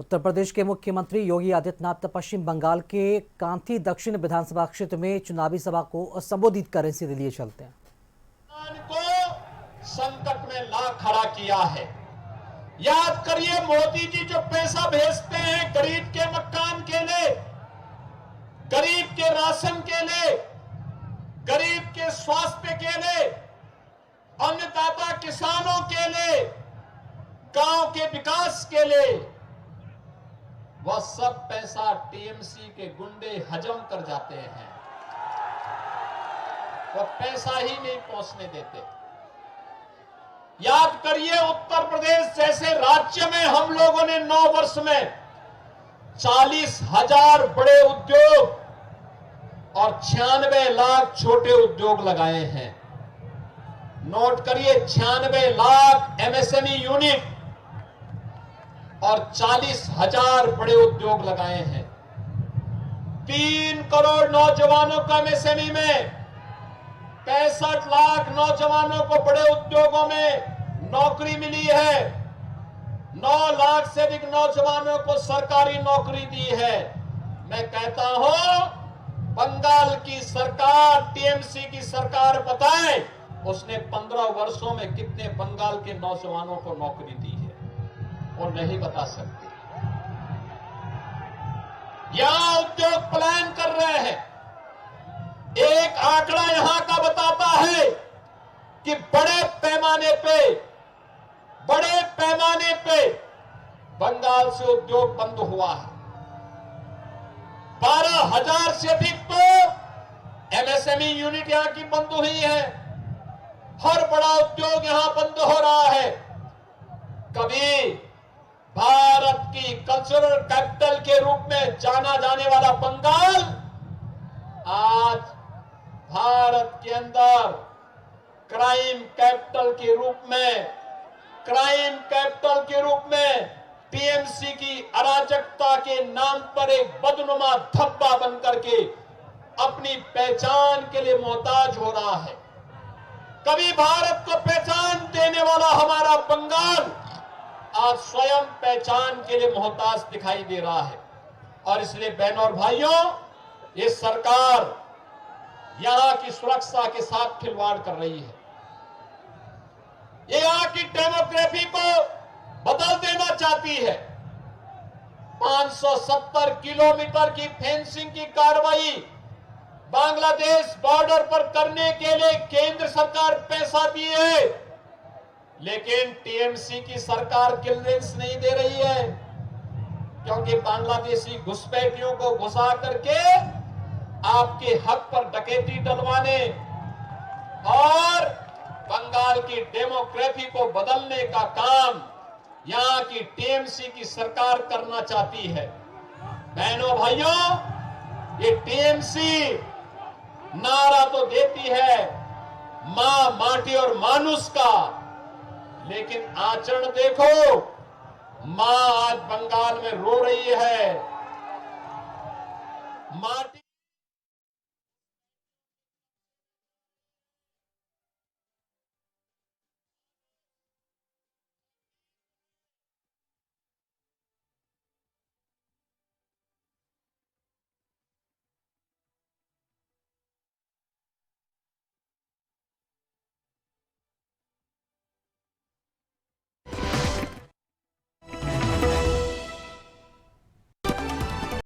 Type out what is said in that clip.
उत्तर प्रदेश के मुख्यमंत्री योगी आदित्यनाथ पश्चिम बंगाल के कांथी दक्षिण विधानसभा क्षेत्र में चुनावी सभा को संबोधित करें। सीधे लिए चलते हैं। को संकट में ला खड़ा किया है। याद करिए, मोदी जी जो पैसा भेजते हैं गरीब के मकान के लिए, गरीब के राशन के लिए, गरीब के स्वास्थ्य के लिए, अन्नदाता किसानों के लिए, गांव के विकास के लिए, वह सब पैसा टीएमसी के गुंडे हजम कर जाते हैं। वो पैसा ही नहीं पहुंचने देते। याद करिए, उत्तर प्रदेश जैसे राज्य में हम लोगों ने 9 वर्ष में 40,000 बड़े उद्योग और 96 लाख छोटे उद्योग लगाए हैं। नोट करिए, 96 लाख एमएसएमई यूनिट और 40,000 बड़े उद्योग लगाए हैं। 3 करोड़ नौजवानों को एमएसएमई में, 65 लाख नौजवानों को बड़े उद्योगों में नौकरी मिली है। 9 लाख से अधिक नौजवानों को सरकारी नौकरी दी है। मैं कहता हूं, बंगाल की सरकार, टीएमसी की सरकार बताए उसने 15 वर्षों में कितने बंगाल के नौजवानों को नौकरी दी है, वो नहीं बता सकती। यहां उद्योग पलायन कर रहे हैं। एक आंकड़ा यहां का बताता है कि बड़े पैमाने पे बंगाल से उद्योग बंद हुआ है। 12,000 से अधिक तो एमएसएमई यूनिट यहां की बंद हुई है। हर बड़ा उद्योग यहां बंद हो रहा है। कभी भारत की कल्चरल कैपिटल के रूप में जाना जाने वाला बंगाल आज भारत के अंदर क्राइम कैपिटल के रूप में टीएमसी की अराजकता के नाम पर एक बदनुमा धब्बा बनकर के अपनी पहचान के लिए मोहताज हो रहा है। कभी भारत को पहचान देने वाला हमारा बंगाल आज स्वयं पहचान के लिए मोहताज दिखाई दे रहा है। और इसलिए बहनों और भाइयों, ये सरकार यहां की सुरक्षा के साथ खिलवाड़ कर रही है। ये यहां की डेमोग्राफी को बदल देना चाहती है। 570 किलोमीटर की फेंसिंग की कार्रवाई बांग्लादेश बॉर्डर पर करने के लिए केंद्र सरकार पैसा दी है, लेकिन टीएमसी की सरकार क्लियरेंस नहीं दे रही है, क्योंकि बांग्लादेशी घुसपैठियों को घुसा करके आपके हक पर डकैती डलवाने और बंगाल की डेमोग्राफी को बदलने का काम यहां की टीएमसी की सरकार करना चाहती है। बहनों भाइयों, ये टीएमसी नारा तो देती है मां, माटी और मानुष का, लेकिन आचरण देखो, मां आज बंगाल में रो रही है। माटी